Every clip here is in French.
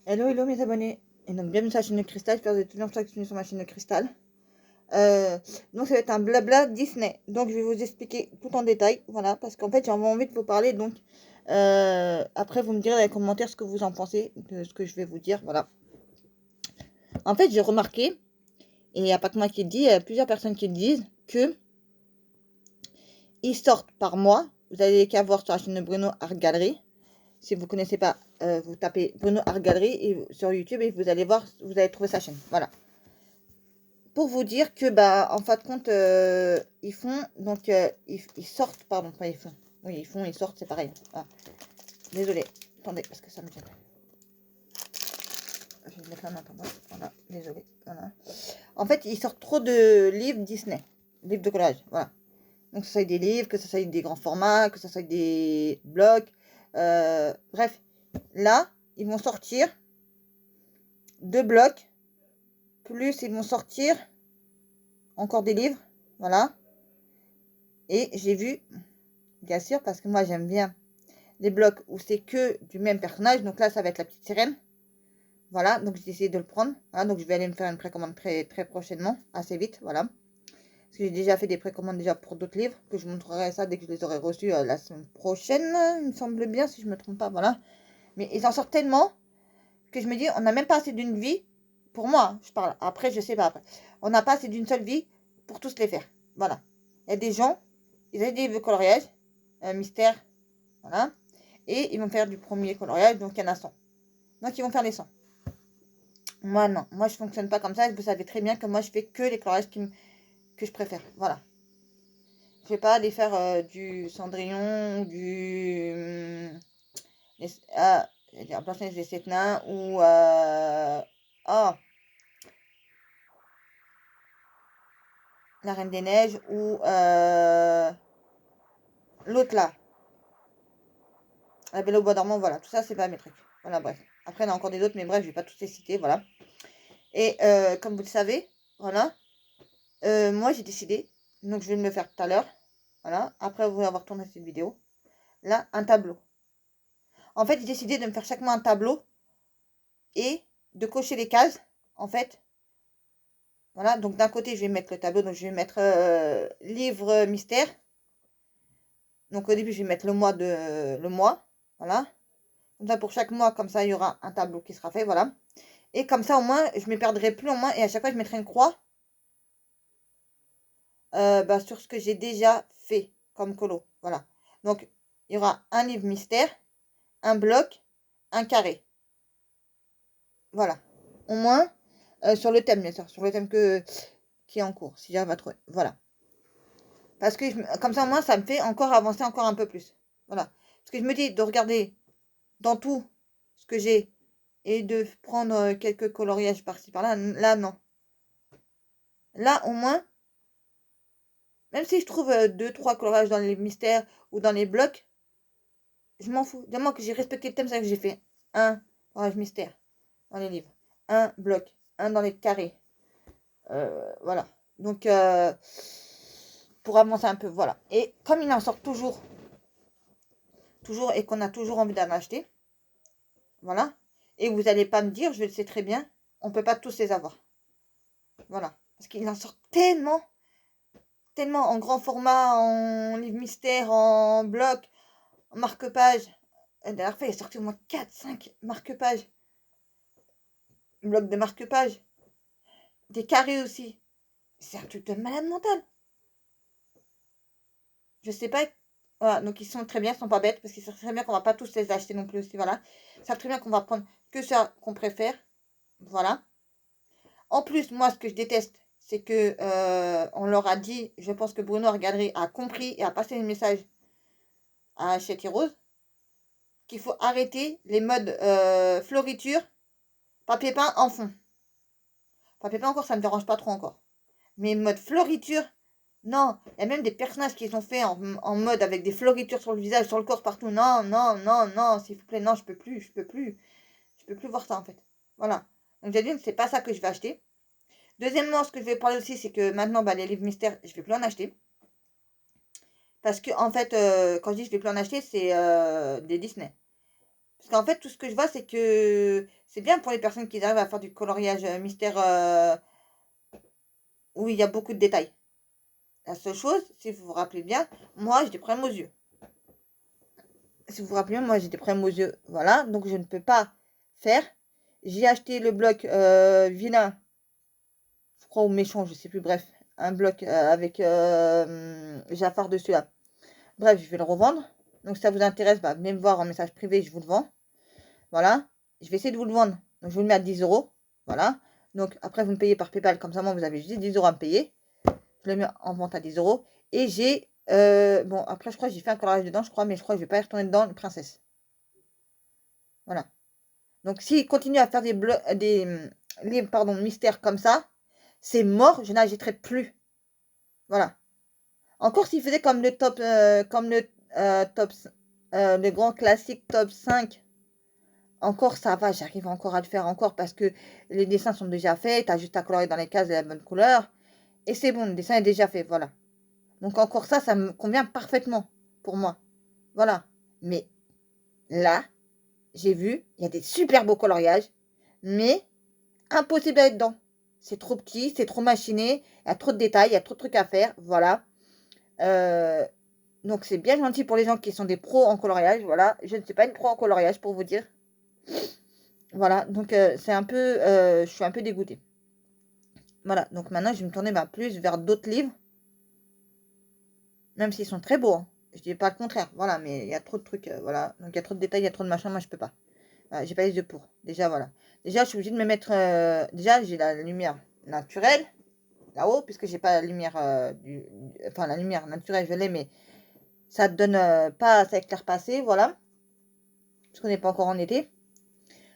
Hello, hello mes abonnés. Et donc bienvenue sur la chaîne de Cristal, j'espère que vous êtes toujours sur ma chaîne de Cristal. Donc ça va être un blabla Disney. Donc je vais vous expliquer tout en détail, voilà, parce qu'en fait j'ai envie de vous parler. Donc après vous me direz dans les commentaires ce que vous en pensez de ce que je vais vous dire, voilà. En fait j'ai remarqué, et il n'y a pas que moi qui le dis, il y a plusieurs personnes qui le disent, que ils sortent par mois. Vous allez qu'à voir sur la chaîne de Bruno Art Gallery. Si vous ne connaissez pas, vous tapez Bruno Art Gallery sur YouTube et vous allez voir, vous allez trouver sa chaîne, voilà. Pour vous dire que, bah, en fin de compte, ils font, donc, ils sortent, pardon, pas ils font. Oui, ils sortent, c'est pareil. Ah, désolé, attendez, parce que ça me gêne. Je vais le mettre là maintenant. Voilà, désolé. Voilà. En fait, ils sortent trop de livres Disney, livres de collage, voilà. Donc, ça soit des livres, que ça soit des grands formats, que ça soit des blocs. Bref, là, ils vont sortir 2 blocs, plus ils vont sortir encore des livres, voilà. Et j'ai vu, bien sûr, parce que moi j'aime bien les blocs où c'est que du même personnage. Donc là, ça va être la petite sirène. Voilà, donc j'ai essayé de le prendre. Voilà, donc je vais aller me faire une précommande très, très prochainement, assez vite, voilà. Parce que j'ai déjà fait des précommandes déjà pour d'autres livres, que je vous montrerai ça dès que je les aurai reçus la semaine prochaine, il me semble bien, si je me trompe pas, voilà. Mais ils en sortent tellement que je me dis, on n'a même pas assez d'une vie, pour moi, je parle, après, je sais pas, après. On n'a pas assez d'une seule vie pour tous les faire, voilà. Il y a des gens, ils ont des coloriages, mystère, voilà. Et ils vont faire du premier coloriage, donc il y en a 100. Donc ils vont faire les 100. Moi non, moi je fonctionne pas comme ça. Vous savez très bien que moi je fais que les coloriages que je préfère. Voilà. Je vais pas aller faire du Cendrillon, du Blanche-Neige des 7 nains ou oh, la Reine des Neiges ou l'autre là, la Belle au bois dormant. Voilà, tout ça c'est pas mes trucs. Voilà, bref. Après il y en a encore des autres, mais bref, je vais pas tous les citer. Voilà. Et comme vous le savez, voilà. Moi, j'ai décidé, donc je vais me le faire tout à l'heure. Voilà, après vous avoir tourné cette vidéo. Là, un tableau. En fait, j'ai décidé de me faire chaque mois un tableau et de cocher les cases. En fait, voilà, donc d'un côté, je vais mettre le tableau, donc je vais mettre livre mystère. Donc au début, je vais mettre le mois. Voilà. Comme ça, pour chaque mois, comme ça, il y aura un tableau qui sera fait. Voilà. Et comme ça, au moins, je ne me perdrai plus au moins. Et à chaque fois, je mettrai une croix bah, sur ce que j'ai déjà fait comme colo. Voilà. Donc, il y aura un livre mystère, un bloc, un carré. Voilà. Au moins, sur le thème, bien sûr. Sur le thème qui est en cours, si j'arrive à trouver. Voilà. Parce que comme ça, au moins, ça me fait encore avancer encore un peu plus. Voilà. Parce que je me dis de regarder dans tout ce que j'ai et de prendre quelques coloriages par-ci par-là. Là, non. Là, au moins, même si je trouve 2, 3 coloriages dans les mystères ou dans les blocs, je m'en fous. Du moment que j'ai respecté le thème, c'est que j'ai fait un coloriage mystère dans les livres, un bloc, un dans les carrés. Voilà. Donc, pour avancer un peu, voilà. Et comme il en sort toujours, toujours, et qu'on a toujours envie d'en acheter, voilà. Et vous n'allez pas me dire, je le sais très bien, on ne peut pas tous les avoir. Voilà. Parce qu'il en sort tellement, tellement en grand format, en livre mystère, en bloc, en marque-page. La dernière fois, il est sorti au moins 4, 5 marque-pages. Bloc de marque-page. Des carrés aussi. C'est un truc de malade mental. Je sais pas. Voilà, donc ils sont très bien, ils sont pas bêtes, parce qu'ils savent très bien qu'on va pas tous les acheter non plus aussi, voilà. Ils savent très bien qu'on va prendre que ça qu'on préfère. Voilà. En plus, moi, ce que je déteste, c'est que on leur a dit, je pense que Bruno Galerie a compris et a passé le message à Hachette et Rose, qu'il faut arrêter les modes floriture, papier peint en fond. Papier peint encore, ça ne me dérange pas trop encore. Mais mode floriture, non. Il y a même des personnages qui sont faits en mode avec des floritures sur le visage, sur le corps, partout. Non, non, non, non, s'il vous plaît, non, je peux plus, je peux plus. Je peux plus voir ça en fait. Voilà. Donc j'ai dit, c'est pas ça que je vais acheter. Deuxièmement, ce que je vais parler aussi, c'est que maintenant, bah, les livres mystères, je vais plus en acheter. Parce que, en fait, quand je dis je vais plus en acheter, c'est des Disney. Parce qu'en fait, tout ce que je vois, c'est C'est bien pour les personnes qui arrivent à faire du coloriage mystère où il y a beaucoup de détails. La seule chose, si vous vous rappelez bien, moi j'ai des problèmes aux yeux. Si vous vous rappelez bien, moi j'ai des problèmes aux yeux. Voilà, donc je ne peux pas faire. J'ai acheté le bloc vilain, je crois, ou méchant, je sais plus, bref. Un bloc avec Jafar dessus là. Bref, je vais le revendre. Donc si ça vous intéresse, bah, venez me voir en message privé, je vous le vends. Voilà. Je vais essayer de vous le vendre. Donc je vous le mets à 10 euros. Voilà. Donc après, vous me payez par PayPal. Comme ça, moi, vous avez juste 10 euros à me payer. Je le mets en vente à 10 euros. Et j'ai... bon, après, je crois que j'ai fait un coloriage dedans, je crois. Mais je crois que je vais pas y retourner dedans, une princesse. Voilà. Donc s'il continue à faire livres, pardon, mystères comme ça, c'est mort. Je n'agiterai plus. Voilà. Encore s'il faisait comme le top... comme le top... le grand classique top 5. Encore ça va, j'arrive encore à le faire encore parce que les dessins sont déjà faits, tu as juste à colorier dans les cases de la bonne couleur. Et c'est bon, le dessin est déjà fait, voilà. Donc encore ça me convient parfaitement pour moi. Voilà. Mais là, j'ai vu, il y a des super beaux coloriages, mais impossible à être dedans. C'est trop petit, c'est trop machiné, il y a trop de détails, il y a trop de trucs à faire, voilà. Donc c'est bien gentil pour les gens qui sont des pros en coloriage, voilà. Je ne suis pas une pro en coloriage pour vous dire. Voilà, donc c'est un peu, je suis un peu dégoûtée. Voilà, donc maintenant je vais me tourner plus vers d'autres livres, même s'ils sont très beaux, hein. Je dis pas le contraire, voilà, mais il y a trop de trucs, voilà, donc il y a trop de détails, il y a trop de machin, moi je peux pas. Voilà, j'ai pas les yeux pour, déjà voilà. Déjà je suis obligée de me mettre, déjà j'ai la lumière naturelle, là-haut, puisque j'ai pas la lumière, enfin la lumière naturelle je l'ai, mais ça donne pas, ça éclaire pas assez, voilà, parce qu'on n'est pas encore en été.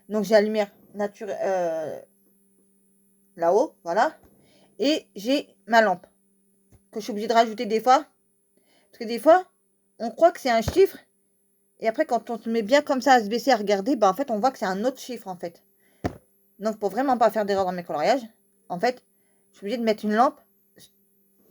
Donc j'ai la lumière naturelle, là-haut, voilà. Et j'ai ma lampe, que je suis obligée de rajouter des fois. Parce que des fois, on croit que c'est un chiffre. Et après, quand on se met bien comme ça à se baisser à regarder, bah en fait, on voit que c'est un autre chiffre, en fait. Donc, pour vraiment pas faire d'erreur dans mes coloriages, en fait, je suis obligée de mettre une lampe,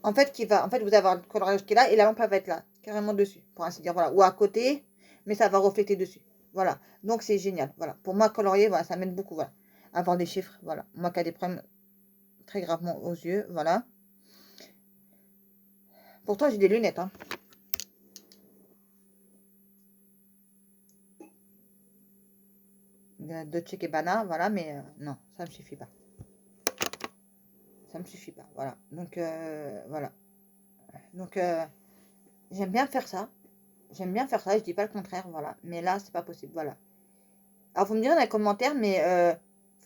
en fait, qui va... En fait, vous avez le coloriage qui est là, et la lampe, elle va être là, carrément dessus, pour ainsi dire, voilà. Ou à côté, mais ça va refléter dessus. Voilà. Donc, c'est génial. Voilà. Pour moi, colorier, voilà, ça m'aide beaucoup, voilà. Avoir des chiffres, voilà. Moi qui ai des problèmes très gravement aux yeux, voilà. Pourtant, j'ai des lunettes, hein. De Che Guevara, voilà, mais non, ça me suffit pas. Ça me suffit pas, voilà. Donc, voilà. Donc, j'aime bien faire ça. J'aime bien faire ça, je dis pas le contraire, voilà. Mais là, c'est pas possible, voilà. Alors, vous me direz dans les commentaires, mais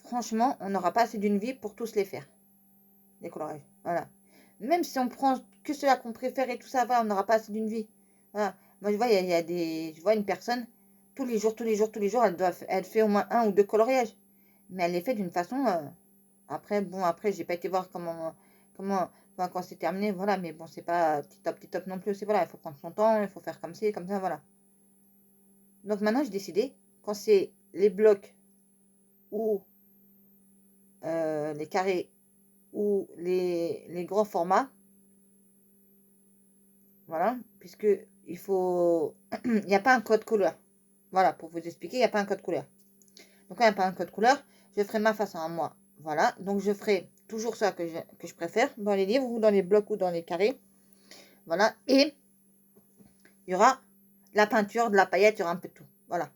franchement, on n'aura pas assez d'une vie pour tous les faire. Les coloriages, voilà. Même si on prend que ceux-là qu'on préfère et tout ça, va, on n'aura pas assez d'une vie. Voilà. Moi, je vois, il y a des... Je vois une personne, tous les jours, elle fait au moins un ou deux coloriages. Mais elle les fait d'une façon... Après, bon, après, j'ai pas été voir enfin, quand c'est terminé, voilà, mais bon, c'est pas petit top non plus, c'est voilà, il faut prendre son temps, il faut faire comme ci, comme ça, voilà. Donc maintenant, j'ai décidé, quand c'est les blocs ou les carrés ou les grands formats, voilà, puisque il faut, il n'y a pas un code couleur, voilà, pour vous expliquer, il n'y a pas un code couleur. Donc quand il n'y a pas un code couleur, je ferai ma façon à moi, voilà, donc je ferai toujours ça que je préfère dans les livres ou dans les blocs ou dans les carrés. Voilà. Et il y aura la peinture, de la paillette, il y aura un peu de tout. Voilà.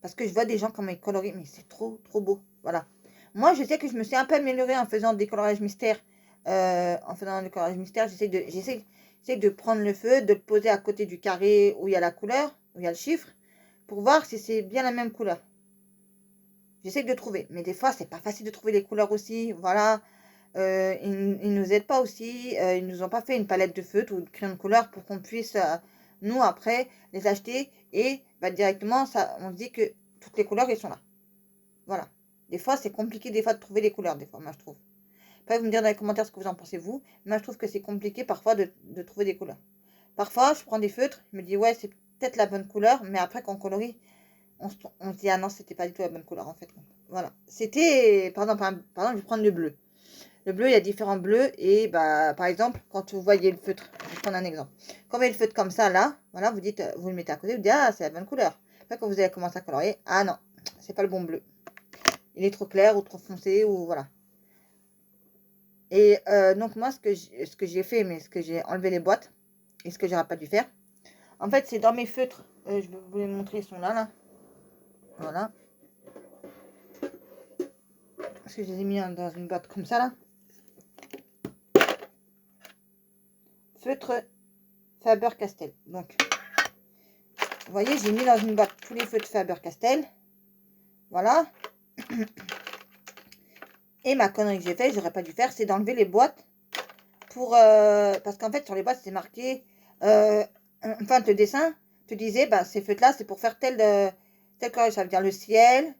Parce que je vois des gens comment ils colorient, mais c'est trop, trop beau. Voilà. Moi, je sais que je me suis un peu améliorée en faisant des colorages mystères. En faisant des colorages mystères, j'essaie de prendre le feu, de le poser à côté du carré où il y a la couleur, où il y a le chiffre, pour voir si c'est bien la même couleur. J'essaie de trouver. Mais des fois, c'est pas facile de trouver les couleurs aussi. Voilà. Ils nous aident pas aussi. Ils nous ont pas fait une palette de feutres ou de crayons de couleur pour qu'on puisse, nous, après, les acheter. Et bah, directement, ça, on se dit que toutes les couleurs, elles sont là. Voilà. Des fois, c'est compliqué des fois de trouver les couleurs, des fois, moi, je trouve. Après, vous me dire dans les commentaires ce que vous en pensez, vous. Moi, je trouve que c'est compliqué parfois de trouver des couleurs. Parfois, je prends des feutres, je me dis, ouais, c'est peut-être la bonne couleur. Mais après, quand on colorie, on se dit, ah non, c'était pas du tout la bonne couleur, en fait. Voilà. C'était, par exemple, je vais prendre le bleu. Le bleu, il y a différents bleus. Et bah, par exemple, quand vous voyez le feutre, je vais prendre un exemple. Quand vous voyez le feutre comme ça, là, voilà, vous dites, vous le mettez à côté, vous dites, ah, c'est la bonne couleur. Après, quand vous allez commencer à colorier, ah non, c'est pas le bon bleu. il est trop clair ou trop foncé, ou voilà. Et donc moi, ce que j'ai fait, mais ce que j'ai enlevé les boîtes, et ce que j'aurais pas dû faire, en fait, c'est dans mes feutres. Je vais vous les montrer, ils sont là. Voilà. Parce que je les ai mis dans une boîte comme ça, là. Feutre Faber-Castell. Donc, vous voyez, j'ai mis dans une boîte tous les feutres Faber-Castell. Voilà. Et ma connerie que j'ai fait, j'aurais pas dû faire, c'est d'enlever les boîtes pour... parce qu'en fait, sur les boîtes, c'est marqué... enfin, le dessin te disait, bah, ces feutres-là, c'est pour faire tel coloriage. Ça veut dire le ciel,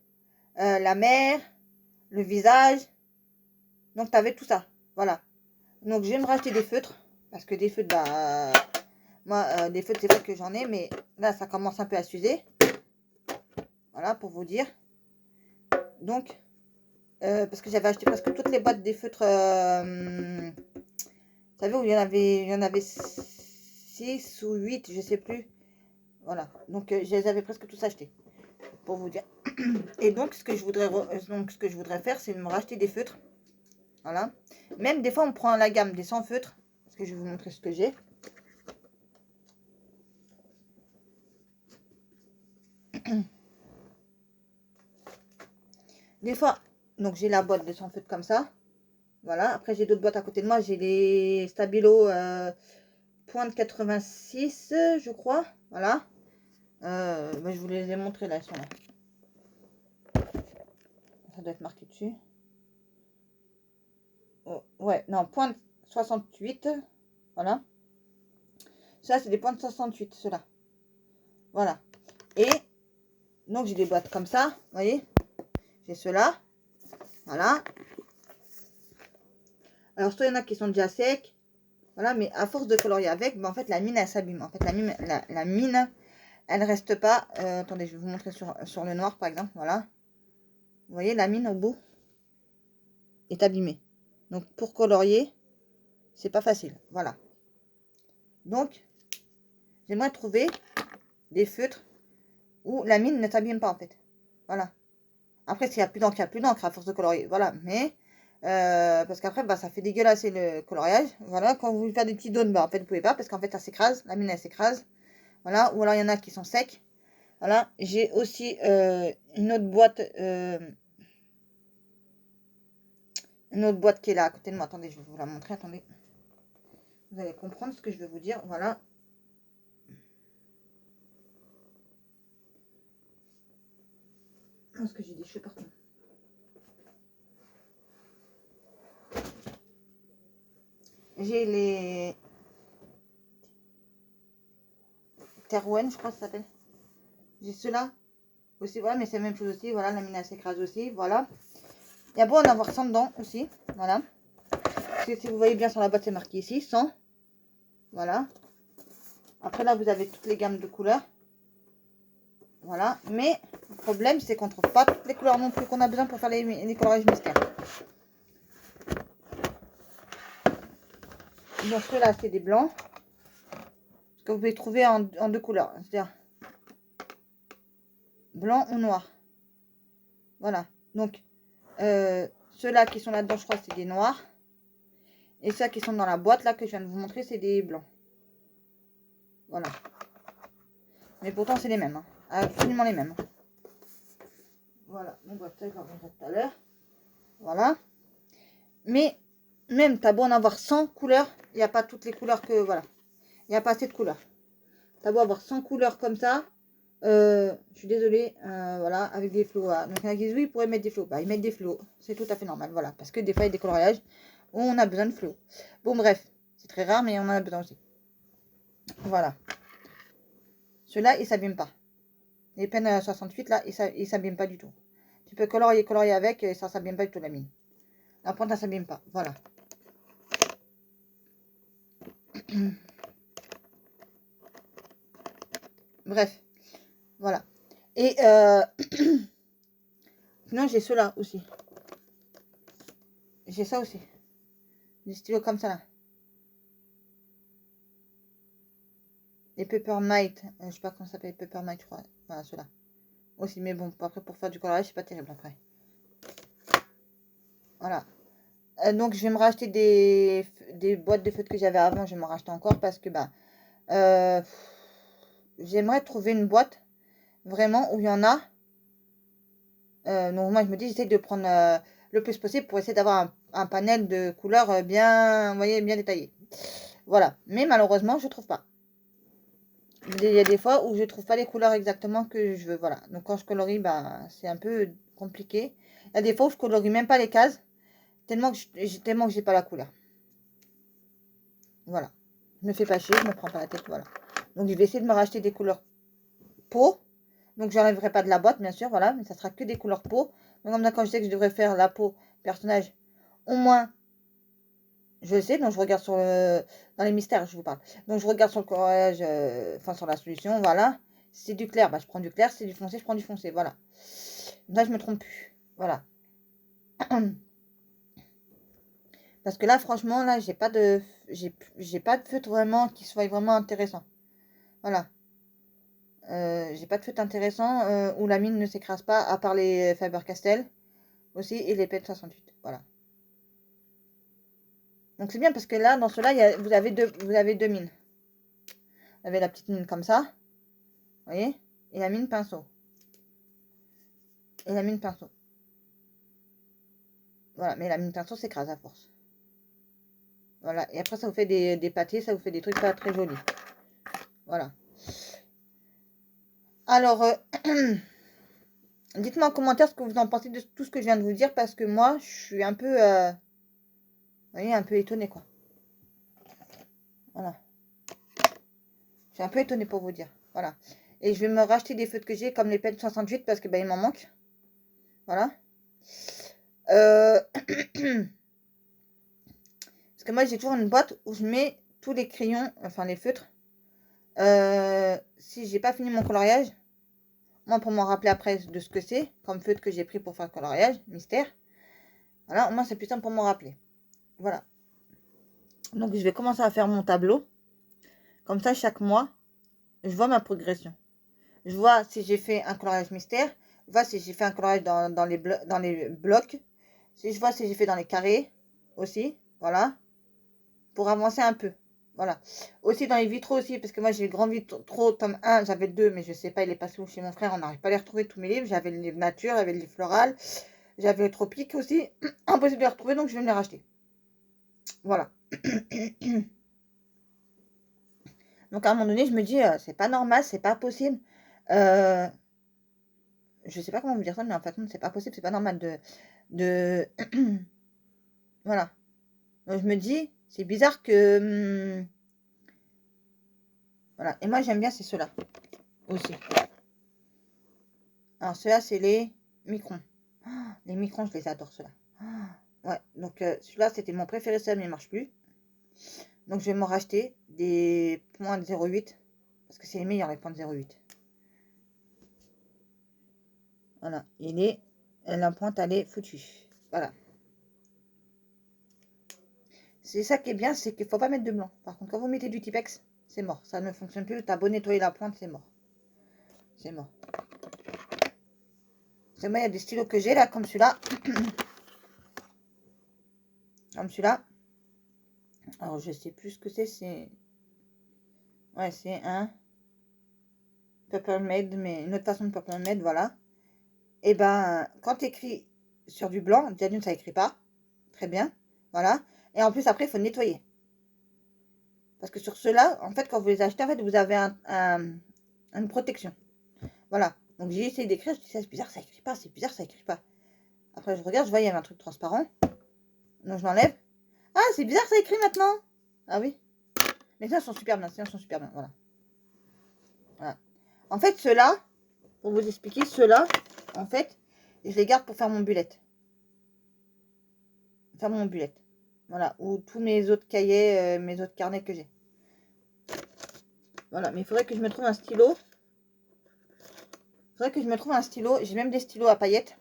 la mer, le visage. Donc, tu avais tout ça. Voilà. Donc, je vais me racheter des feutres. Parce que des feutres, bah... moi, des feutres, c'est vrai que j'en ai. Mais là, ça commence un peu à s'user. Voilà, pour vous dire. Donc... parce que j'avais acheté presque toutes les boîtes des feutres. Vous savez où il y en avait 6 ou 8, je sais plus. Voilà. Donc je les avais presque tous achetés. Pour vous dire. Et donc ce que je voudrais faire, c'est me racheter des feutres. Voilà. Même des fois on prend la gamme des 100 feutres. Parce que je vais vous montrer ce que j'ai. Des fois, donc j'ai la boîte des 100 feutres comme ça. Voilà. Après j'ai d'autres boîtes à côté de moi. J'ai les Stabilo pointe 86, je crois. Voilà. Je vous les ai montrés là, elles sont là. Ça doit être marqué dessus. Oh, ouais, non, pointe 68. Voilà. Ça, c'est des pointes 68, ceux-là. Voilà. Et donc, j'ai des boîtes comme ça. Vous voyez, j'ai ceux-là. Voilà. Alors, soit il y en a qui sont déjà secs. Voilà, mais à force de colorier avec, ben, en fait, la mine, elle s'abîme. En fait, la mine, elle reste pas. Attendez, je vais vous montrer sur le noir, par exemple. Voilà. Vous voyez, la mine au bout est abîmée. Donc, pour colorier, c'est pas facile. Voilà. Donc, j'aimerais trouver des feutres où la mine ne s'abîme pas, en fait. Voilà. Après, s'il n'y a plus d'encre, il n'y a plus d'encre à force de colorier. Voilà. Mais, parce qu'après, bah, ça fait dégueulasser le coloriage. Voilà. Quand vous faites des petits dônes, bah, en fait, vous pouvez pas parce qu'en fait, ça s'écrase. La mine, elle s'écrase. Voilà. Ou alors, il y en a qui sont secs. Voilà. J'ai aussi une autre boîte. Une autre boîte qui est là à côté de moi. Attendez, je vais vous la montrer. Attendez. Vous allez comprendre ce que je vais vous dire. Voilà. Parce que j'ai des cheveux partout. J'ai les Terouenne, je crois que ça s'appelle. J'ai ceux-là aussi, voilà, mais c'est la même chose aussi. Voilà, la mine elle s'écrase aussi. Voilà. Il y a beau en avoir 100 dedans aussi. Voilà. Parce que si vous voyez bien sur la boîte, c'est marqué ici 100. Voilà. Après là, vous avez toutes les gammes de couleurs. Voilà. Mais le problème, c'est qu'on ne trouve pas toutes les couleurs non plus qu'on a besoin pour faire les coloriages mystères. Donc ceux-là, c'est des blancs. Que vous pouvez trouver en deux couleurs. C'est-à-dire blanc ou noir. Voilà. Donc, ceux-là qui sont là-dedans, je crois, c'est des noirs. Et ceux qui sont dans la boîte, là, que je viens de vous montrer, c'est des blancs. Voilà. Mais pourtant, c'est les mêmes. Hein. Absolument les mêmes. Voilà. Mon boîte, ça, je la remonterai tout à l'heure. Voilà. Mais, même, t'as beau en avoir 100 couleurs, il n'y a pas toutes les couleurs que... Voilà. Il n'y a pas assez de couleurs. T'as beau avoir 100 couleurs comme ça. Je suis désolée. Voilà. Avec des flots. Voilà. Donc, il y en a qui disent, oui, ils pourraient mettre des flots. Bah, ils mettent des flots. C'est tout à fait normal. Voilà. Parce que des fois, il y a des coloriages où on a besoin de flots. Bon, bref. C'est très rare, mais on en a besoin aussi. Voilà. Ceux-là, ils ne s'abîment pas. Les pennes 68, là, ils ne s'abîment pas du tout. Tu peux colorier avec et ça ne s'abîme pas du tout la mine. La pointe, elle ne s'abîme pas. Voilà. Bref. Voilà. Et sinon, j'ai ceux-là aussi. J'ai ça aussi. Des stylos comme ça, là. Les Peppermint. Je sais pas comment ça s'appelle. Peppermint, je crois. Voilà, ceux-là. Aussi, mais bon, après, pour faire du coloriage, c'est pas terrible après. Voilà. Donc, je vais me racheter des boîtes de feutres que j'avais avant. Je vais m'en racheter encore parce que, j'aimerais trouver une boîte vraiment où il y en a. Donc, moi, je me dis, j'essaie de prendre le plus possible pour essayer d'avoir un panel de couleurs bien, vous voyez, bien détaillé. Voilà. Mais malheureusement, je trouve pas. Il y a des fois où je trouve pas les couleurs exactement que je veux. Voilà. Donc, quand je colorie, c'est un peu compliqué. Il y a des fois où je colorie même pas les cases. Tellement que j'ai pas la couleur. Voilà. Je me fais pas chier, je me prends pas la tête. Voilà. Donc, je vais essayer de me racheter des couleurs peau. Donc, j'enlèverai pas de la boîte, bien sûr. Voilà. Mais ça sera que des couleurs peau. Donc, comme ça, quand je sais que je devrais faire la peau personnage, au moins, je le sais. Donc, je regarde dans les mystères, je vous parle. Donc, je regarde sur le coloriage, enfin, sur la solution. Voilà. Si c'est du clair, je prends du clair. Si c'est du foncé, je prends du foncé. Voilà. Là, je me trompe plus. Voilà. Parce que là, franchement, là, j'ai pas de feutre vraiment qui soit vraiment intéressant. Voilà. J'ai pas de feutre intéressant où la mine ne s'écrase pas, à part les Faber-Castell aussi et les PEN 68. Voilà. Donc c'est bien parce que là, dans cela, vous avez deux mines. Vous avez la petite mine comme ça, vous voyez, et la mine pinceau. Et la mine pinceau. Voilà, mais la mine pinceau s'écrase à force. Voilà, et après ça vous fait des pâtés, ça vous fait des trucs pas très jolis. Voilà. Alors, dites-moi en commentaire ce que vous en pensez de tout ce que je viens de vous dire, parce que moi, je suis un peu, vous voyez, un peu étonnée, quoi. Voilà. Je suis un peu étonnée pour vous dire. Voilà. Et je vais me racheter des feutres que j'ai, comme les PEN 68, parce que, il m'en manque. Voilà. Parce que moi, j'ai toujours une boîte où je mets tous les crayons, enfin les feutres. Si j'ai pas fini mon coloriage, moi, pour m'en rappeler après de ce que c'est, comme feutre que j'ai pris pour faire le coloriage, mystère. Voilà, au moins, c'est plus simple pour m'en rappeler. Voilà. Donc, je vais commencer à faire mon tableau. Comme ça, chaque mois, je vois ma progression. Je vois si j'ai fait un coloriage mystère. Je vois si j'ai fait un coloriage dans les blocs. Si je vois si j'ai fait dans les carrés aussi. Voilà. Pour avancer un peu. Voilà. Aussi dans les vitraux aussi. Parce que moi j'ai le grand vitraux tome 1. J'avais le 2. Mais je sais pas. Il est passé où chez mon frère. On n'arrive pas à les retrouver tous mes livres. J'avais le livre nature. J'avais le livre floral. J'avais le tropique aussi. Impossible de les retrouver. Donc je vais me les racheter. Voilà. Donc à un moment donné je me dis. C'est pas normal. C'est pas possible. Je sais pas comment vous dire ça, mais en fait, non, c'est pas possible, c'est pas normal de... Voilà. Donc, je me dis, c'est bizarre que... Voilà. Et moi, j'aime bien, c'est ceux-là aussi. Alors, ceux-là, c'est les microns. Ah, les microns, je les adore, ceux-là. Ah, ouais, donc celui-là, c'était mon préféré, ça, mais il marche plus. Donc, je vais m'en racheter des points de 0,8. Parce que c'est les meilleurs, les points de 0,8. Voilà. La pointe, elle est foutue. Voilà. C'est ça qui est bien, c'est qu'il ne faut pas mettre de blanc. Par contre, quand vous mettez du Tipex, c'est mort. Ça ne fonctionne plus. T'as beau nettoyer la pointe, c'est mort. C'est mort. C'est moi, il y a des stylos que j'ai là, comme celui-là. Comme celui-là. Alors, je sais plus ce que c'est. Ouais, c'est un Purple Made, mais une autre façon de Purple Made, voilà. Et quand tu écris sur du blanc, déjà d'une, ça écrit pas. Très bien. Voilà. Et en plus, après, il faut nettoyer. Parce que sur ceux-là, en fait, quand vous les achetez, en fait, vous avez une protection. Voilà. Donc, j'ai essayé d'écrire. Je dis, c'est bizarre, ça écrit pas. C'est bizarre, ça écrit pas. Après, je regarde, je vois, il y avait un truc transparent. Donc, je l'enlève. Ah, c'est bizarre, ça écrit maintenant. Ah oui. Mais ça, sont super bien. Ça, sont super bien. Voilà. Voilà. En fait, ceux-là, pour vous expliquer, ceux-là, en fait, je les garde pour faire mon bullet. Faire mon bullet. Voilà. Ou tous mes autres cahiers, mes autres carnets que j'ai. Voilà. Mais il faudrait que je me trouve un stylo. Il faudrait que je me trouve un stylo. J'ai même des stylos à paillettes.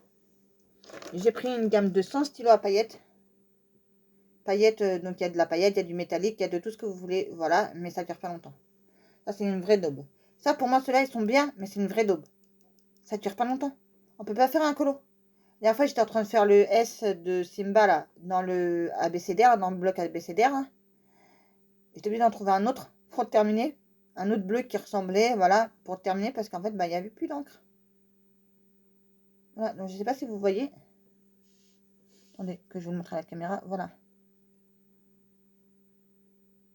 J'ai pris une gamme de 100 stylos à paillettes. Paillettes, donc il y a de la paillette, il y a du métallique, il y a de tout ce que vous voulez. Voilà. Mais ça ne dure pas longtemps. Ça, c'est une vraie daube. Ça, pour moi, ceux-là, ils sont bien, mais c'est une vraie daube. Ça ne dure pas longtemps. On peut pas faire un colo. dernière fois, j'étais en train de faire le S de Simba, là, dans le abécédaire, dans le bloc abécédaire. Hein. J'étais obligée d'en trouver un autre pour terminer. Un autre bleu qui ressemblait, voilà, pour terminer, parce qu'en fait, bah, il n'y avait plus d'encre. Voilà, donc je ne sais pas si vous voyez. Attendez, que je vous montre à la caméra, voilà.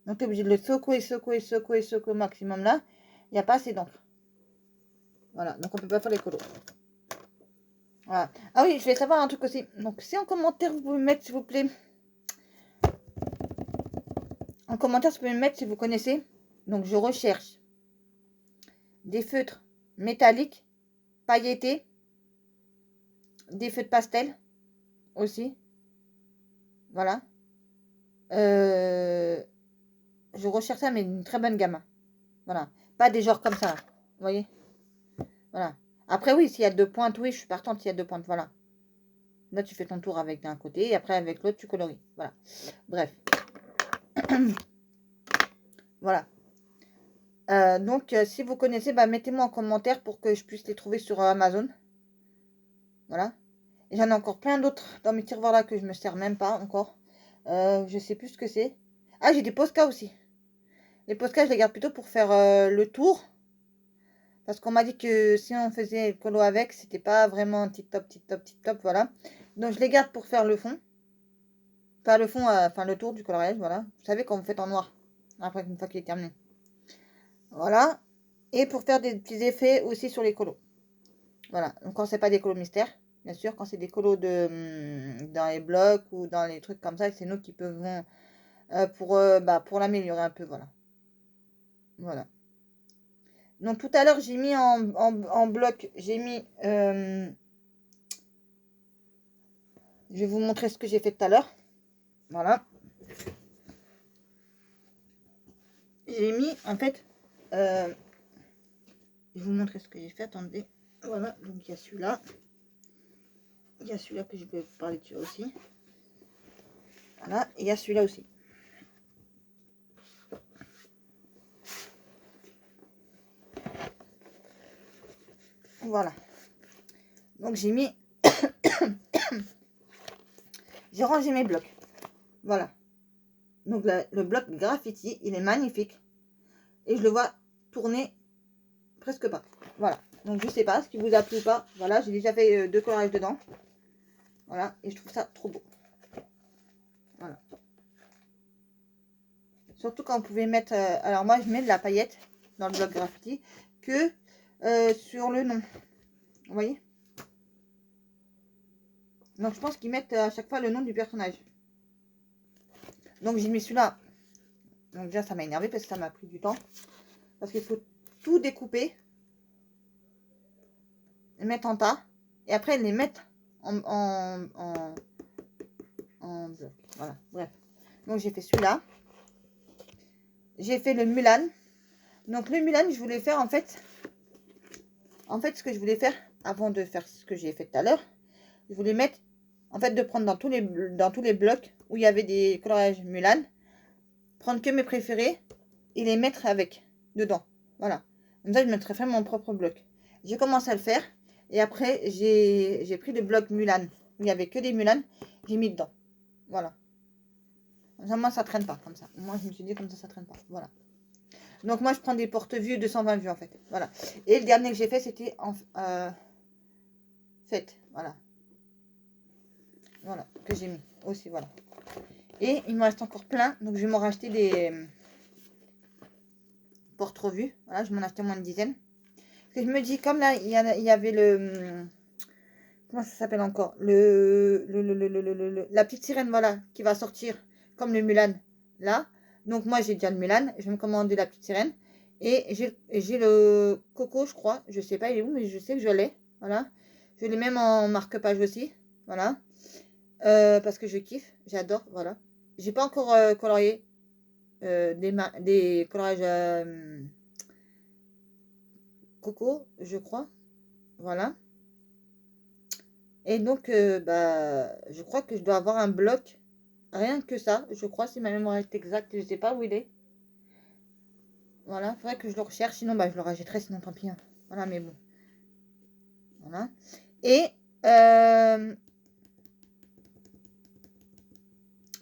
Donc, tu es obligé de le secouer, secouer, secouer, secouer au maximum là. Il n'y a pas assez d'encre. Voilà, donc on peut pas faire les colos. Voilà. Ah oui, je vais savoir un truc aussi. Donc, si en commentaire, vous pouvez mettre, s'il vous plaît. En commentaire, vous pouvez me mettre si vous connaissez. Donc, je recherche des feutres métalliques, pailletés, des feutres pastel aussi. Voilà. Je recherche ça, mais une très bonne gamme. Voilà. Pas des genres comme ça. Vous voyez? Voilà. Après, oui, s'il y a 2 pointes, oui, je suis partante s'il y a 2 pointes. Voilà. Là, tu fais ton tour avec d'un côté et après, avec l'autre, tu colories. Voilà. Bref. Voilà. Donc, si vous connaissez, bah, mettez-moi en commentaire pour que je puisse les trouver sur Amazon. Voilà. Et j'en ai encore plein d'autres dans mes tiroirs là que je me sers même pas encore. Je sais plus ce que c'est. Ah, j'ai des Posca aussi. Les Posca, je les garde plutôt pour faire le tour. Parce qu'on m'a dit que si on faisait le colo avec, c'était pas vraiment tip top, tip top, tip top, voilà. Donc je les garde pour faire le fond. Enfin le fond, enfin le tour du coloriage, voilà. Vous savez quand vous faites en noir. Après une fois qu'il est terminé. Voilà. Et pour faire des petits effets aussi sur les colos. Voilà. Donc quand c'est pas des colos mystères, bien sûr, quand c'est des colos de dans les blocs ou dans les trucs comme ça, c'est nous qui pouvons pour l'améliorer un peu, voilà. Voilà. Donc tout à l'heure j'ai mis en bloc, j'ai mis je vais vous montrer ce que j'ai fait tout à l'heure. Voilà. J'ai mis, en fait, je vais vous montrer ce que j'ai fait. Attendez. Voilà, donc il y a celui-là. Il y a celui-là que je vais vous parler dessus aussi. Voilà, et il y a celui-là aussi. Voilà. Donc j'ai mis... j'ai rangé mes blocs. Voilà. Donc le bloc graffiti, il est magnifique. Et je le vois tourner presque pas. Voilà. Donc je sais pas ce qui vous a plu ou pas. Voilà, j'ai déjà fait 2 coloriages dedans. Voilà, et je trouve ça trop beau. Voilà. Surtout quand vous pouvez mettre... alors moi, je mets de la paillette dans le bloc graffiti que sur le nom. Vous voyez? Donc je pense qu'ils mettent à chaque fois le nom du personnage. Donc j'ai mis celui-là. Donc déjà, ça m'a énervé parce que ça m'a pris du temps. Parce qu'il faut tout découper. Les mettre en tas. Et après, les mettre en bloc. Voilà, bref. Donc j'ai fait celui-là. J'ai fait le Mulan. Donc le Mulan, je voulais faire en fait... En fait, ce que je voulais faire, avant de faire ce que j'ai fait tout à l'heure, je voulais mettre, en fait, de prendre dans tous les blocs où il y avait des coloriages Mulan, prendre que mes préférés et les mettre avec, dedans. Voilà. Comme ça, je mettrais faire mon propre bloc. J'ai commencé à le faire. Et après, j'ai pris le bloc Mulan, où il n'y avait que des Mulan, j'ai mis dedans. Voilà. Comme ça, moi, ça traîne pas, comme ça. Moi, je me suis dit, comme ça traîne pas. Voilà. Donc, moi, je prends des porte-vues, 220 vues, en fait. Voilà. Et le dernier que j'ai fait, c'était en... fait, voilà. Voilà, que j'ai mis aussi, voilà. Et il me reste encore plein, donc je vais m'en racheter des porte-revues. Voilà, je m'en ai acheté moins de dizaine. Parce que je me dis, comme là, il y avait le... Comment ça s'appelle encore? La petite sirène, voilà, qui va sortir comme le Mulan, là. Donc moi, j'ai déjà le Mulan, je vais me commander la petite sirène. Et j'ai le Coco, je crois. Je sais pas, il est où, mais je sais que je l'ai. Voilà. Je l'ai même en marque-page aussi. Voilà. Parce que je kiffe, j'adore, voilà. J'ai pas encore colorié des coloriages coco, je crois. Voilà. Et donc, je crois que je dois avoir un bloc. Rien que ça, je crois, si ma mémoire est exacte, je sais pas où il est. Voilà, faudrait que je le recherche, sinon je le rachèterai, sinon tant pis. Hein. Voilà, mais bon. Voilà. Et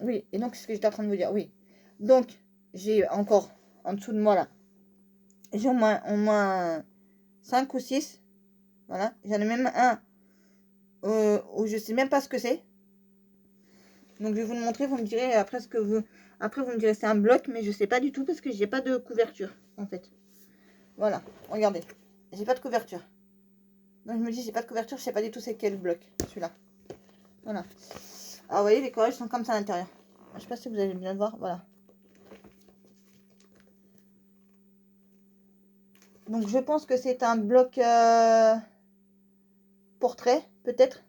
Oui, et donc, c'est ce que j'étais en train de vous dire, oui. Donc, j'ai encore, en dessous de moi, là, j'ai au moins 5 ou 6. Voilà. J'en ai même un où je sais même pas ce que c'est. Donc, je vais vous le montrer, vous me direz après ce que vous... Après, vous me direz c'est un bloc, mais je sais pas du tout parce que j'ai pas de couverture, en fait. Voilà, regardez. J'ai pas de couverture. Donc, je me dis, j'ai pas de couverture, je sais pas du tout c'est quel bloc, celui-là. Voilà. Alors, vous voyez, les corages sont comme ça à l'intérieur. Je sais pas si vous allez bien le voir, voilà. Donc, je pense que c'est un bloc portrait, peut-être.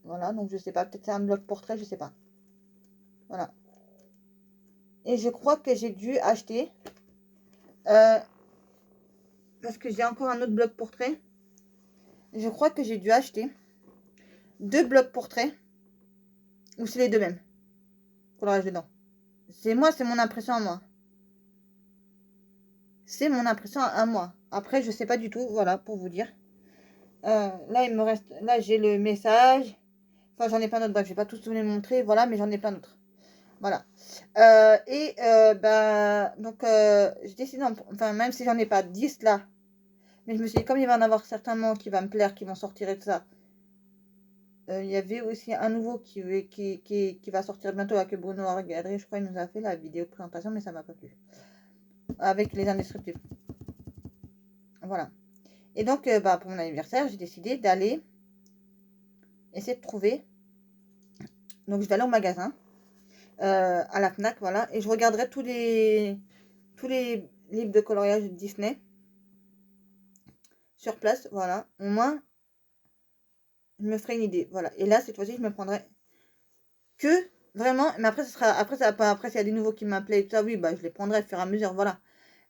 Voilà, donc je sais pas, peut-être c'est un bloc portrait, je sais pas. Voilà. Et je crois que j'ai dû acheter, parce que j'ai encore un autre bloc portrait. Je crois que j'ai dû acheter 2 blocs portrait, ou c'est les deux mêmes, coloriage dedans. C'est moi, c'est mon impression à moi. C'est mon impression à moi. Après, je sais pas du tout, voilà, pour vous dire. Là, il me reste, là, j'ai le message. Enfin, j'en ai plein d'autres, bref, je vais pas tous vous les montrer, voilà, mais j'en ai plein d'autres. Voilà. Bah, donc, j'ai décidé, enfin, même si j'en ai pas 10 là, mais je me suis dit, comme il va en avoir certainement qui va me plaire, qui vont sortir et tout ça. Il y avait aussi un nouveau qui va sortir bientôt, là, que Bruno a regardé, je crois, il nous a fait la vidéo de présentation, mais ça m'a pas plu. Avec les indestructibles. Voilà. Et donc, bah, pour mon anniversaire, j'ai décidé d'aller essayer de trouver. Donc, je vais aller au magasin, à la Fnac, voilà, et je regarderai tous les livres de coloriage Disney sur place, voilà. Au moins, je me ferai une idée, voilà. Et là, cette fois-ci, je me prendrai que vraiment, mais après, après, s'il y a des nouveaux qui m'appellent et tout ça, oui, bah, je les prendrai au fur et à mesure, voilà.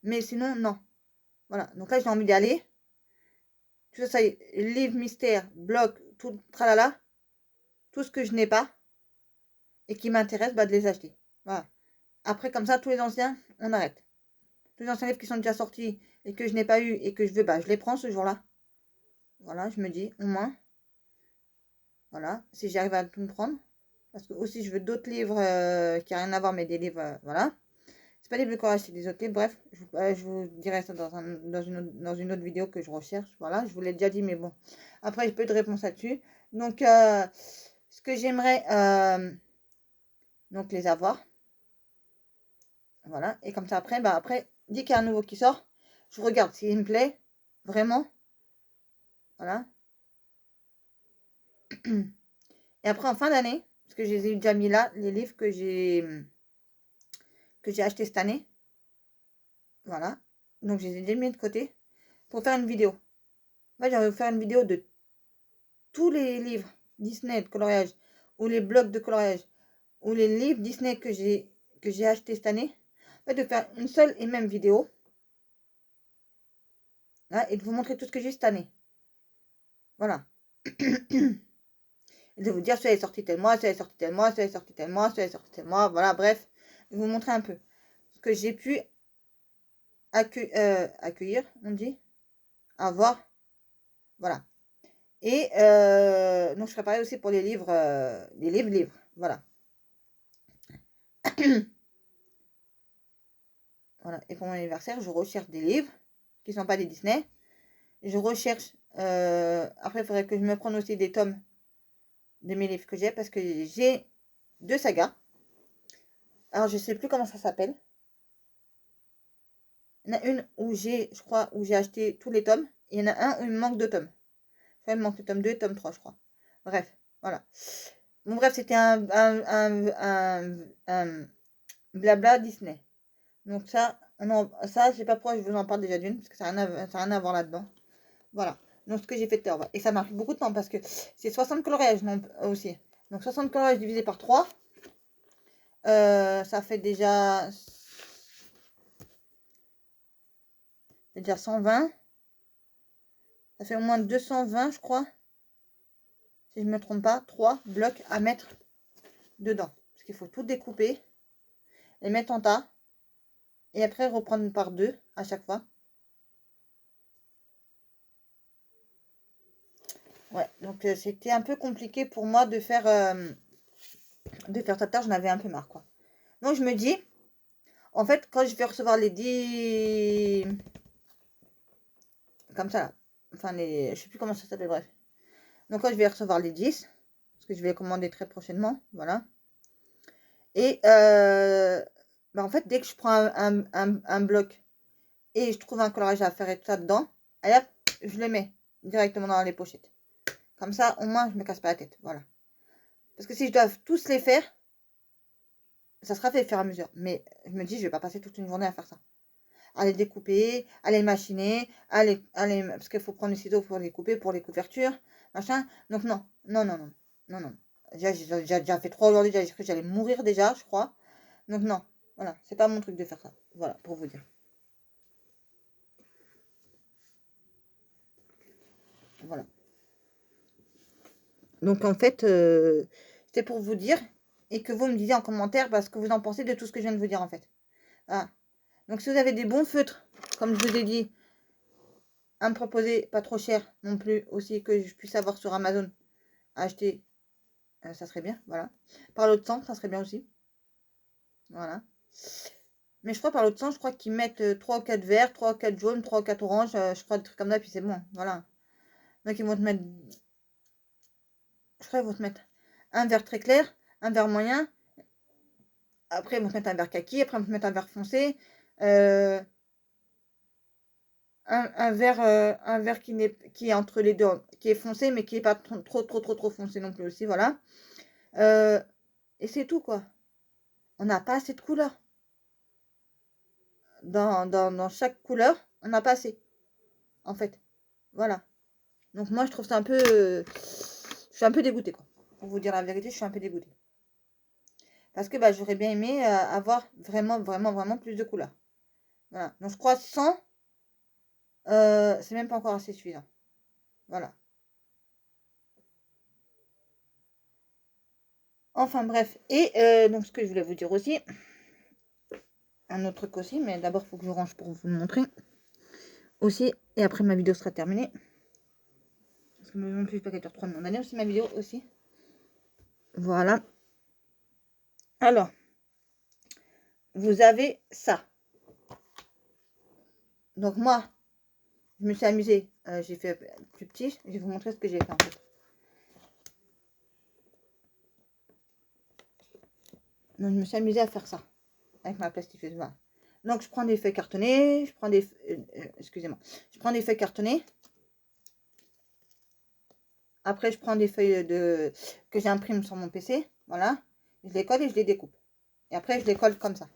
Mais sinon, non. Voilà. Donc là, j'ai envie d'y aller. Tout ça, livre mystère, bloc, tout tralala. Tout ce que je n'ai pas et qui m'intéresse, bah, de les acheter. Voilà. Après, comme ça, tous les anciens, on arrête. Tous les anciens livres qui sont déjà sortis et que je n'ai pas eu et que je veux, bah, je les prends ce jour-là. Voilà, je me dis, au moins. Voilà, si j'arrive à tout me prendre. Parce que aussi, je veux d'autres livres qui n'ont rien à voir, mais des livres, voilà. C'est pas des livres de courage, c'est des autres livres. Bref, je vous dirai ça dans une autre vidéo que je recherche. Voilà, je vous l'ai déjà dit, mais bon. Après, j'ai pas eu de réponse là-dessus. Donc, ce que j'aimerais, donc les avoir. Voilà, et comme ça, après, bah, après, dès qu'il y a un nouveau qui sort, je regarde s'il me plaît, vraiment. Voilà. Et après, en fin d'année, parce que je les ai déjà mis là, les livres que j'ai achetés cette année. Voilà. Donc, je les ai déjà mis de côté pour faire une vidéo. Moi, j'ai envie de faire une vidéo de tous les livres Disney de coloriage, ou les blocs de coloriage, ou les livres Disney que j'ai achetés cette année. En fait, de faire une seule et même vidéo. Là, et de vous montrer tout ce que j'ai cette année. Voilà. Et de vous dire, celui-là est sorti tel mois, celui-là est sorti tel mois, celui-là est sorti tel mois, celui-là est sorti tel mois. Voilà, bref. De vous montrer un peu ce que j'ai pu accueillir, on dit. Avoir. Voilà. Et donc, je serai pareil aussi pour les livres, livres. Voilà. Voilà. Et pour mon anniversaire, je recherche des livres qui ne sont pas des Disney. Je recherche. Après, il faudrait que je me prenne aussi des tomes de mes livres que j'ai parce que j'ai 2 sagas. Alors, je sais plus comment ça s'appelle. Il y en a une où je crois, où j'ai acheté tous les tomes. Il y en a un où il me manque 2 tomes. Enfin, il me manque le tome 2 et le tome 3, je crois. Bref, voilà. Bon, bref, c'était un blabla Disney. Donc ça, non, ça, je sais pas pourquoi je vous en parle déjà d'une, parce que ça n'a rien à voir là-dedans. Voilà. Donc ce que j'ai fait tout à l'heure. Et ça m'a pris beaucoup de temps parce que c'est 60 coloriages non, aussi. Donc 60 coloriages divisé par 3. Ça fait déjà 120. Ça fait au moins 220, je crois. Si je ne me trompe pas, 3 blocs à mettre dedans. Parce qu'il faut tout découper, les mettre en tas. Et après reprendre par 2 à chaque fois. Ouais, donc c'était un peu compliqué pour moi de faire ta tâche, j'en avais un peu marre, quoi. Donc je me dis, en fait, quand je vais recevoir les 10... Comme ça, là. Enfin, les... Je sais plus comment ça s'appelle, bref. Donc quand je vais recevoir les 10, parce que je vais les commander très prochainement, voilà. Et bah, en fait, dès que je prends un bloc et je trouve un coloriage à faire et tout ça dedans, allez hop, je le mets directement dans les pochettes. Comme ça, au moins, je me casse pas la tête, voilà. Parce que si je dois tous les faire, ça sera fait au fur et à mesure. Mais je me dis, je vais pas passer toute une journée à faire ça. À les découper, à les machiner, parce qu'il faut prendre les ciseaux pour les couper, pour les couvertures, machin. Donc non, non, non, non, non, non. J'ai déjà fait 3 aujourd'hui, j'ai cru que j'allais mourir déjà, je crois. Donc non, voilà, c'est pas mon truc de faire ça. Voilà, pour vous dire. Voilà. Donc en fait, c'était pour vous dire et que vous me disiez en commentaire ce que vous en pensez de tout ce que je viens de vous dire en fait. Voilà. Donc si vous avez des bons feutres, comme je vous ai dit, à me proposer, pas trop cher non plus, aussi que je puisse avoir sur Amazon, à acheter, ça serait bien, voilà. Par l'autre sens, ça serait bien aussi. Voilà. Mais je crois par l'autre sens, je crois qu'ils mettent 3 ou 4 verts, 3 ou 4 jaunes, 3 ou 4 oranges, je crois des trucs comme ça, puis c'est bon, voilà. Donc ils vont te mettre, je crois qu'ils vont te mettre un vert très clair, un vert moyen, après ils vont te mettre un vert kaki, après ils vont te mettre un vert foncé, un vert qui est entre les deux, qui est foncé, mais qui est pas trop foncé non plus aussi, voilà. Et c'est tout, quoi. On n'a pas assez de couleurs. Dans chaque couleur, on n'a pas assez, en fait. Voilà. Donc moi, je trouve ça un peu... je suis un peu dégoûtée, quoi. Pour vous dire la vérité, je suis un peu dégoûtée. Parce que bah, j'aurais bien aimé avoir vraiment plus de couleurs. Voilà. Donc je crois 100, c'est même pas encore assez suffisant. Voilà. Enfin bref. Et donc ce que je voulais vous dire aussi, un autre truc aussi, mais d'abord il faut que je range pour vous le montrer. Aussi, et après ma vidéo sera terminée. Parce que non plus, pas 4h03 de mon année, aussi ma vidéo aussi. Voilà. Alors, vous avez ça. Donc moi, je me suis amusée. J'ai fait plus petit. Je vais vous montrer ce que j'ai fait en fait. Donc je me suis amusée à faire ça. Avec ma plastifieuse. Voilà. Donc je prends des feuilles cartonnées. Je prends des... excusez-moi. Je prends des feuilles cartonnées. Après, je prends des feuilles que j'imprime sur mon PC. Voilà. Je les colle et je les découpe. Et après, je les colle comme ça.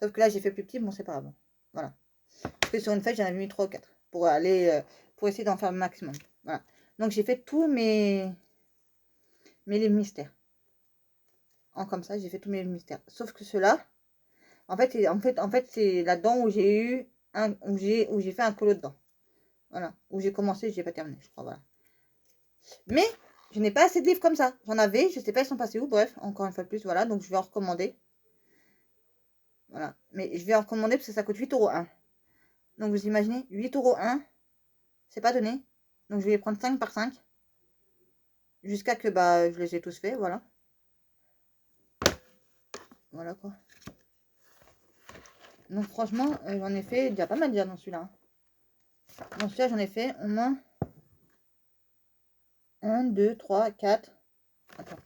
Sauf que là, j'ai fait plus petit. Bon, c'est pas grave. Voilà. Parce que sur une feuille, j'en avais mis 3 ou 4. Pour aller... pour essayer d'en faire le maximum. Voilà. Donc, j'ai fait tous mes livres mystères. Comme ça, j'ai fait tous mes livres mystères. Sauf que ceux-là, en fait, c'est là-dedans où j'ai eu où j'ai fait un colo dedans. Voilà. Où j'ai commencé, j'ai pas terminé, je crois. Voilà. Mais je n'ai pas assez de livres comme ça. J'en avais, je sais pas, ils sont passés où. Bref, encore une fois de plus, voilà. Donc je vais en recommander. Voilà. Mais je vais en recommander parce que ça coûte 8,1 €. Donc vous imaginez, 8,1 €, c'est pas donné. Donc je vais les prendre 5 par 5. Jusqu'à que bah je les ai tous faits, voilà. Voilà quoi. Donc franchement, j'en ai fait déjà pas mal déjà dans celui-là. Dans celui-là, j'en ai fait au moins 1, 2, 3, 4. Attends.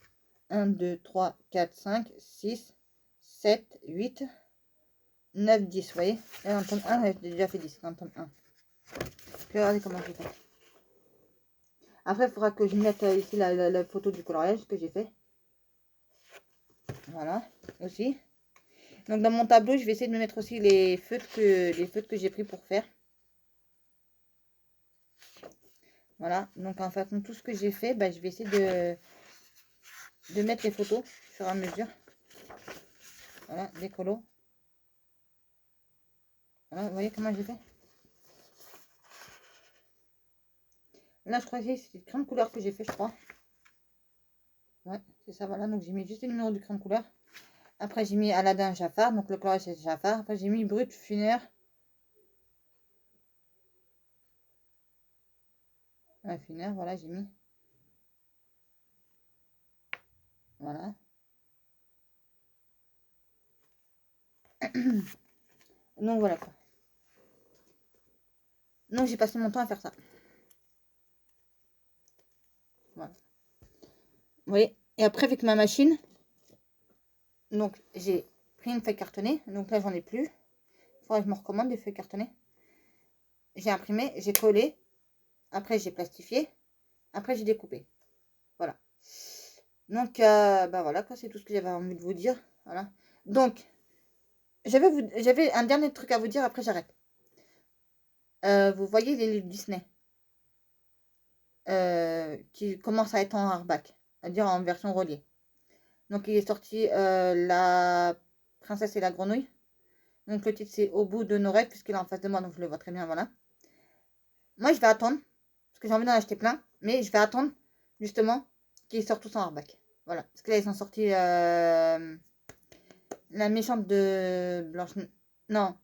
1, 2, 3, 4, 5, 6, 7, 8, 9, 10. Vous voyez? Là, dans le tome 1, j'ai déjà fait 10. Dans le tome 1. Puis regardez comment j'ai fait. Après, il faudra que je mette ici la photo du coloriage que j'ai fait. Voilà, aussi. Donc, dans mon tableau, je vais essayer de me mettre aussi les feutres que j'ai pris pour faire. Voilà, donc en fait, tout ce que j'ai fait, bah, je vais essayer de mettre les photos au fur et à mesure. Voilà, des colos. Voilà, vous voyez comment j'ai fait? Là, je crois que c'est le crayon de couleur que j'ai fait, je crois. Ouais, c'est ça, voilà. Donc, j'ai mis juste le numéro du crayon de couleur. Après, j'ai mis Aladdin Jafar. Donc, le coloriage, c'est Jafar. Après, j'ai mis Brut Funer. Un Funer, voilà, j'ai mis. Voilà. Donc voilà quoi. Donc j'ai passé mon temps à faire ça. Voilà. Vous voyez. Et après avec ma machine, donc j'ai pris une feuille cartonnée. Donc là j'en ai plus. Il faudrait que je me recommande des feuilles cartonnées. J'ai imprimé, j'ai collé. Après j'ai plastifié. Après j'ai découpé. Voilà. Donc bah voilà quoi, c'est tout ce que j'avais envie de vous dire. Voilà. Donc j'avais un dernier truc à vous dire, après j'arrête. Vous voyez les livres Disney qui commencent à être en hardback, c'est-à-dire en version reliée. Donc il est sorti La Princesse et la Grenouille. Donc le titre c'est Au bout de nos rêves, puisqu'il est en face de moi, donc je le vois très bien, voilà. Moi je vais attendre, parce que j'ai envie d'en acheter plein, mais je vais attendre justement qu'ils sortent tous en hardback. Voilà, parce que là ils sont sortis la méchante de Blanche... Non,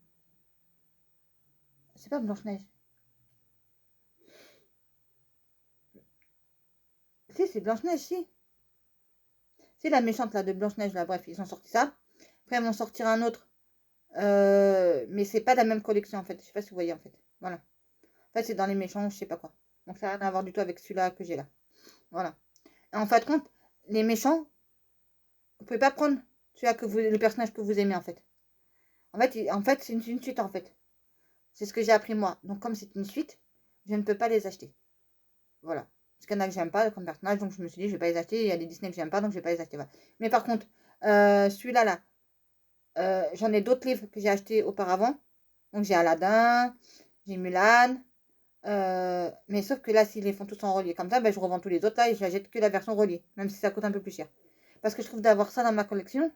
c'est pas Blanche-Neige. Si, c'est Blanche-Neige, si. C'est la méchante là de Blanche-Neige, là, bref, ils ont sorti ça. Après, ils vont sortir un autre. Mais c'est pas la même collection en fait. Je sais pas si vous voyez en fait. Voilà. En fait, c'est dans les méchants, je sais pas quoi. Donc ça n'a rien à voir du tout avec celui-là que j'ai là. Voilà. Et en fait, compte, les méchants, vous pouvez pas prendre celui-là que vous, le personnage que vous aimez en fait. En fait, c'est une suite en fait. C'est ce que j'ai appris moi. Donc comme c'est une suite, je ne peux pas les acheter. Voilà. Parce qu'il y en a que j'aime pas comme personnage, donc je me suis dit je vais pas les acheter. Il y a des Disney que j'aime pas, donc je vais pas les acheter. Voilà. Mais par contre, celui-là là, j'en ai d'autres livres que j'ai achetés auparavant. Donc j'ai Aladdin, j'ai Mulan. Mais sauf que là, s'ils les font tous en relié comme ça, ben, je revends tous les autres là et je n'achète que la version reliée, même si ça coûte un peu plus cher. Parce que je trouve d'avoir ça dans ma collection,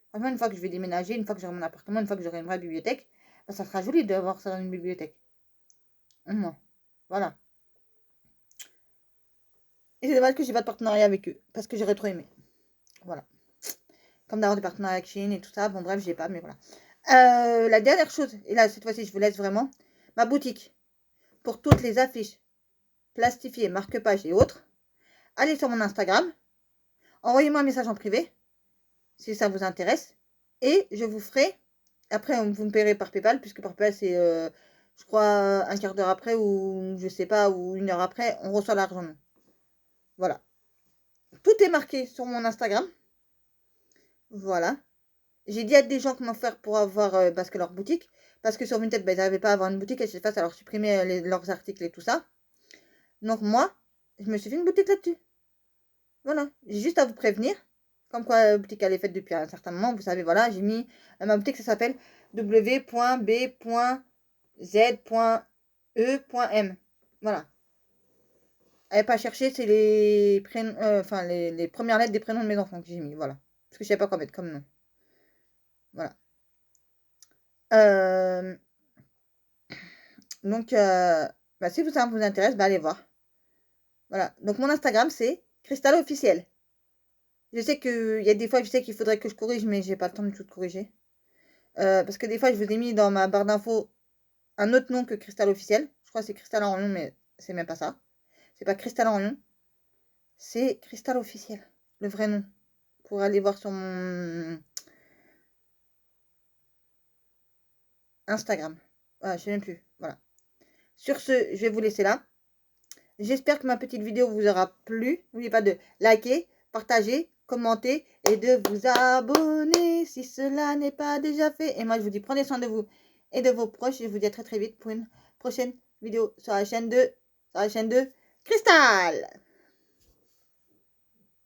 franchement, une fois que je vais déménager, une fois que j'aurai mon appartement, une fois que j'aurai une vraie bibliothèque, ben, ça sera joli d'avoir ça dans une bibliothèque. Au moins. Voilà. Et c'est dommage que j'ai pas de partenariat avec eux, parce que j'aurais trop aimé. Voilà. Comme d'avoir des partenariats avec Chine et tout ça. Bon, bref, j'ai pas, mais voilà. La dernière chose, et là, cette fois-ci, je vous laisse vraiment, ma boutique, pour toutes les affiches plastifiées, marque-pages et autres, allez sur mon Instagram, envoyez-moi un message en privé, si ça vous intéresse, et je vous ferai, après, vous me paierez par PayPal, puisque par PayPal, c'est, je crois, un quart d'heure après, ou je sais pas, ou une heure après, on reçoit l'argent. Voilà. Tout est marqué sur mon Instagram. Voilà. J'ai dit à des gens comment faire pour avoir parce que leur boutique, parce que sur Vinted, ben, ils n'arrivaient pas à avoir une boutique et c'est face à leur supprimer leurs articles et tout ça. Donc moi, je me suis fait une boutique là-dessus. Voilà, j'ai juste à vous prévenir. Comme quoi la boutique elle est faite depuis un certain moment, vous savez, voilà, j'ai mis ma boutique, ça s'appelle w.b.z.e.m. Voilà. Elle n'est pas chercher, c'est les prénoms, enfin les premières lettres des prénoms de mes enfants que j'ai mis, voilà. Parce que je ne savais pas quoi mettre comme nom. Voilà. Donc, bah, si ça vous intéresse, bah, allez voir. Voilà. Donc, mon Instagram, c'est Cristal Officiel. Je sais qu'il y a des fois, je sais qu'il faudrait que je corrige, mais j'ai pas le temps du tout de corriger. Parce que des fois, je vous ai mis dans ma barre d'infos un autre nom que Cristal Officiel. Je crois que c'est Cristal en Lion, mais c'est même pas ça. C'est pas Cristal en Lion. C'est Cristal Officiel. Le vrai nom. Pour aller voir sur mon Instagram. Voilà, je sais même plus. Voilà. Sur ce, je vais vous laisser là. J'espère que ma petite vidéo vous aura plu. N'oubliez pas de liker, partager, commenter et de vous abonner si cela n'est pas déjà fait. Et moi, je vous dis prenez soin de vous et de vos proches. Je vous dis à très très vite pour une prochaine vidéo sur la chaîne de Cristal.